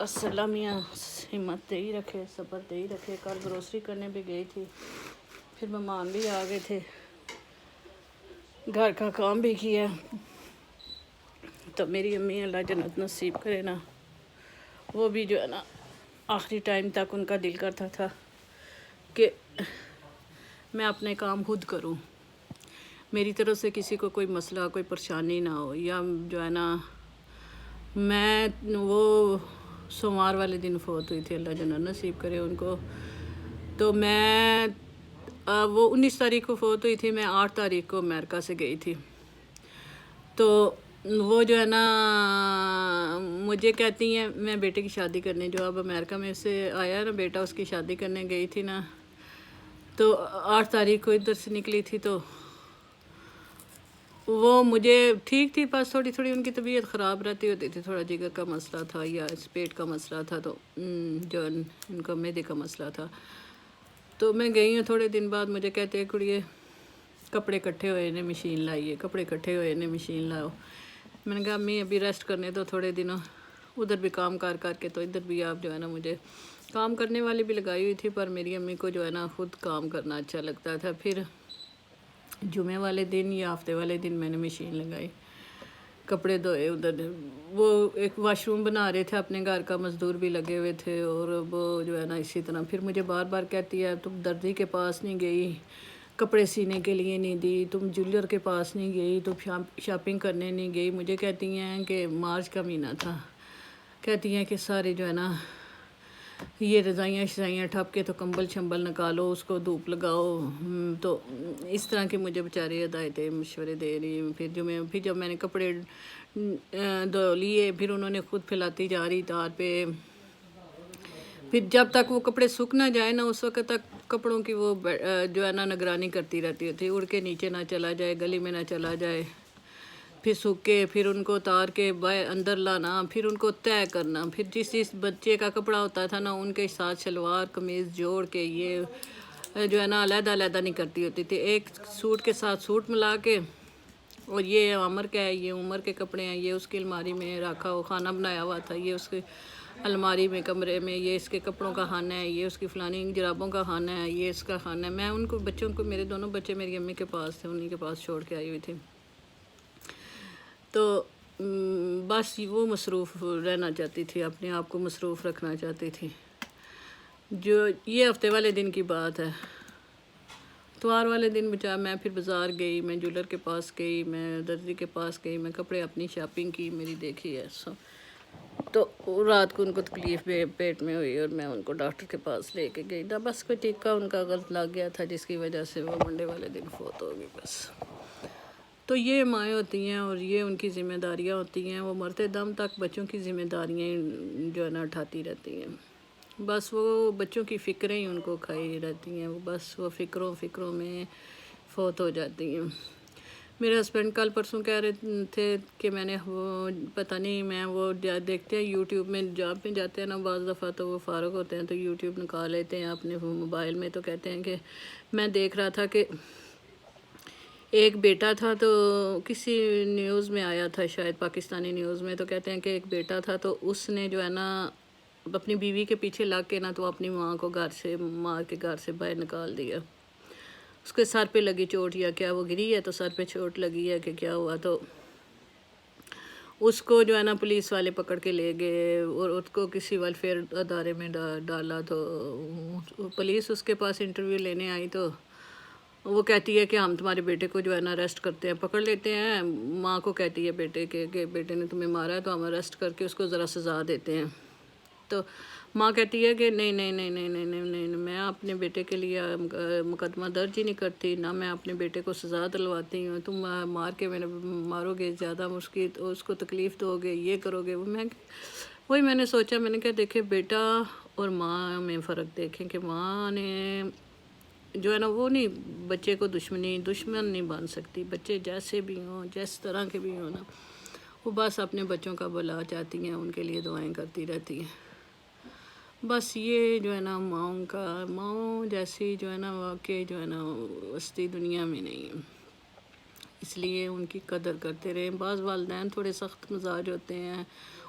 اللہ میاں ہمت دے ہی رکھے، صبر دے ہی رکھے۔ کل گروسری کرنے بھی گئی تھی، پھر مہمان بھی آ گئے تھے، گھر کا کام بھی کیا۔ تو میری امی اللہ جنت نصیب کرے نا، وہ بھی جو ہے نا آخری ٹائم تک ان کا دل کرتا تھا کہ میں اپنے کام خود کروں، میری طرف سے کسی کو کوئی مسئلہ کوئی پریشانی نہ ہو، یا جو ہے نا میں وہ سوموار والے دن فوت ہوئی تھی، اللہ جنت نصیب کرے ان کو۔ تو میں وہ 19 تاریخ کو فوت ہوئی تھی، میں 8 تاریخ کو امریکہ سے گئی تھی۔ تو وہ جو ہے نا مجھے کہتی ہیں، میں بیٹے کی شادی کرنے، جو اب امریکہ میں سے آیا نا بیٹا، اس کی شادی کرنے گئی تھی نا، تو 8 تاریخ کو ادھر سے نکلی تھی۔ تو وہ مجھے ٹھیک تھی، بس تھوڑی تھوڑی ان کی طبیعت خراب رہتی ہوتی تھی، تھوڑا جگر کا مسئلہ تھا یا پیٹ کا مسئلہ تھا، تو جو ان کا معدے کا مسئلہ تھا۔ تو میں گئی ہوں، تھوڑے دن بعد مجھے کہتے ہیں کڑیے کپڑے کٹھے ہوئے نے مشین لائیے، کپڑے کٹھے ہوئے نے مشین لاؤ۔ میں نے کہا امی ابھی ریسٹ کرنے دو تھوڑے دنوں، ادھر بھی کام کر کے، تو ادھر بھی آپ جو ہے نا، مجھے کام کرنے والی بھی لگائی ہوئی تھی، پر میری امی کو جو ہے نا خود کام کرنا اچھا لگتا تھا۔ پھر جمعے والے دن یا ہفتے والے دن میں نے مشین لگائی، کپڑے دھوئے ادھر۔ وہ ایک واش روم بنا رہے تھے اپنے گھر کا، مزدور بھی لگے ہوئے تھے، اور وہ جو ہے نا اسی طرح پھر مجھے بار بار کہتی ہے تم درزی کے پاس نہیں گئی، کپڑے سینے کے لیے نہیں دی، تم جولر کے پاس نہیں گئی، تم شاپنگ کرنے نہیں گئی۔ مجھے کہتی ہیں کہ مارچ کا مہینہ تھا، کہتی ہیں کہ سارے جو ہے نا یہ رضائیاں شزائیاں ٹھپ کے تو کمبل شمبل نکالو، اس کو دھوپ لگاؤ۔ تو اس طرح کے مجھے بیچارے ہدایتیں مشورے دے رہی ہیں۔ پھر جب میں نے کپڑے دھو لیے، پھر انہوں نے خود پھیلاتی جا رہی تار پہ، پھر جب تک وہ کپڑے سوکھ نہ جائے نا، اس وقت تک کپڑوں کی وہ جو ہے نا نگرانی کرتی رہتی ہوتی، اڑ کے نیچے نہ چلا جائے، گلی میں نہ چلا جائے۔ پھر سوکھے، پھر ان کو اتار کے اندر لانا، پھر ان کو طے کرنا، پھر جس بچے کا کپڑا ہوتا تھا نا ان کے ساتھ شلوار قمیض جوڑ کے، یہ جو ہے نا علیحدہ علیحدہ نہیں کرتی ہوتی تھی، ایک سوٹ کے ساتھ سوٹ ملا کے، اور یہ عمر کا ہے، یہ عمر کے کپڑے ہیں، یہ اس کی الماری میں رکھا ہوا، کھانا بنایا ہوا تھا، یہ اس کی الماری میں کمرے میں، یہ اس کے کپڑوں کا خانہ ہے، یہ اس کی فلانی جرابوں کا خانہ ہے، یہ اس کا خانہ ہے۔ میں ان کو بچوں کو، میرے دونوں بچے میری امی کے پاس تھے، انہیں کے پاس چھوڑ کے آئی ہوئی تھی۔ تو بس وہ مصروف رہنا چاہتی تھی، اپنے آپ کو مصروف رکھنا چاہتی تھی۔ جو یہ ہفتے والے دن کی بات ہے، اتوار والے دن بچا میں پھر بازار گئی، میں جولر کے پاس گئی، میں درزی کے پاس گئی، میں کپڑے اپنی شاپنگ کی، میری دیکھی ہے تو رات کو ان کو تکلیف پیٹ میں ہوئی، اور میں ان کو ڈاکٹر کے پاس لے کے گئی تھا، بس کوئی ٹیکہ ان کا غلط لگ گیا تھا، جس کی وجہ سے وہ منڈے والے دن فوت ہو گئی بس۔ تو یہ مائیں ہوتی ہیں، اور یہ ان کی ذمہ داریاں ہوتی ہیں، وہ مرتے دم تک بچوں کی ذمہ داریاں جو ہے نا اٹھاتی رہتی ہیں، بس وہ بچوں کی فکریں ہی ان کو کھائی رہتی ہیں، وہ بس وہ فکروں میں فوت ہو جاتی ہیں۔ میرے ہسبینڈ کل پرسوں کہہ رہے تھے کہ میں نے وہ پتہ نہیں، میں وہ دیکھتے ہیں یوٹیوب میں، جاب میں جاتے ہیں نا بعض دفعہ، تو وہ فارغ ہوتے ہیں تو یوٹیوب نکال لیتے ہیں اپنے موبائل میں، تو کہتے ہیں کہ میں دیکھ رہا تھا کہ ایک بیٹا تھا، تو کسی نیوز میں آیا تھا، شاید پاکستانی نیوز میں، تو کہتے ہیں کہ ایک بیٹا تھا، تو اس نے جو ہے نا اپنی بیوی کے پیچھے لگ کے نا، تو اپنی ماں کو مار کے گھر سے باہر نکال دیا۔ اس کے سر پہ لگی چوٹ، یا کیا وہ گری ہے تو سر پہ چوٹ لگی ہے کہ کیا ہوا، تو اس کو جو ہے نا پولیس والے پکڑ کے لے گئے، اور اس کو کسی ویلفیئر ادارے میں ڈالا۔ تو پولیس اس کے پاس انٹرویو لینے آئی، تو وہ کہتی ہے کہ ہم تمہارے بیٹے کو جو ہے نا اریسٹ کرتے ہیں، پکڑ لیتے ہیں، ماں کو کہتی ہے بیٹے کہ بیٹے نے تمہیں مارا ہے، تو ہم اریسٹ کر کے اس کو ذرا سزا دیتے ہیں۔ تو ماں کہتی ہے کہ نہیں نہیں نہیں نہیں نہیں نہیں نہیں، میں اپنے بیٹے کے لیے مقدمہ درج ہی نہیں کرتی، نہ میں اپنے بیٹے کو سزا دلواتی ہوں، تم مار کے مارو گے زیادہ، اس کو تکلیف دو گے، یہ کرو گے۔ وہی میں نے سوچا، میں نے کہا دیکھیں بیٹا اور ماں میں فرق دیکھیں، کہ ماں نے جو ہے نا وہ نہیں، بچے کو دشمن نہیں بن سکتی، بچے جیسے بھی ہوں، جس طرح کے بھی ہوں نا، وہ بس اپنے بچوں کا بھلا چاہتی ہیں، ان کے لیے دعائیں کرتی رہتی ہیں۔ بس یہ جو ہے نا ماؤں جیسی جو ہے نا واقعی جو ہے نا ہستی دنیا میں نہیں ہے، اس لیے ان کی قدر کرتے رہیں۔ بعض والدین تھوڑے سخت مزاج ہوتے ہیں،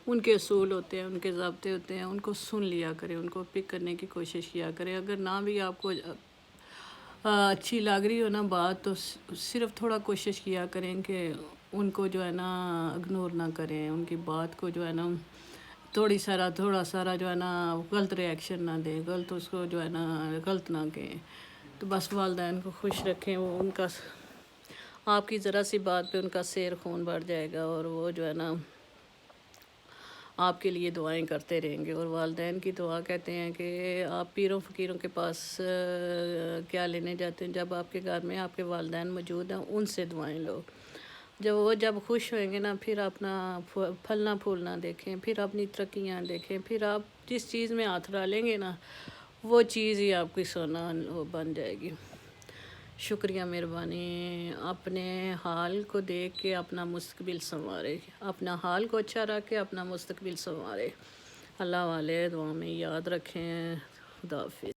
ان کے اصول ہوتے ہیں، ان کے ضابطے ہوتے ہیں، ان کو سن لیا کریں، ان کو پک کرنے کی کوشش کیا کریں۔ اگر نہ بھی آپ کو اچھی لگ رہی ہو نا بات، تو صرف تھوڑا کوشش کیا کریں کہ ان کو جو ہے نا اگنور نہ کریں، ان کی بات کو جو ہے نا تھوڑا سارا جو ہے نا غلط ریئیکشن نہ دیں، غلط اس کو جو ہے نا غلط نہ کہیں۔ تو بس والدین کو خوش رکھیں، وہ ان کا آپ کی ذرا سی بات پہ ان کا سیر خون بڑھ جائے گا، اور وہ جو ہے نا آپ کے لیے دعائیں کرتے رہیں گے۔ اور والدین کی دعا کہتے ہیں کہ آپ پیروں فقیروں کے پاس کیا لینے جاتے ہیں؟ جب آپ کے گھر میں آپ کے والدین موجود ہیں، ان سے دعائیں لو۔ جب خوش ہوئیں گے نا، پھر اپنا پھلنا پھولنا دیکھیں، پھر اپنی ترقیاں دیکھیں، پھر آپ جس چیز میں ہاتھ ڈالیں گے نا، وہ چیز ہی آپ کی سونا بن جائے گی۔ شکریہ، مہربانی۔ اپنے حال کو دیکھ کے اپنا مستقبل سنوارے، اپنا حال کو اچھا رکھ کے اپنا مستقبل سنوارے۔ اللہ والے دعا میں یاد رکھیں۔ خدا حافظ۔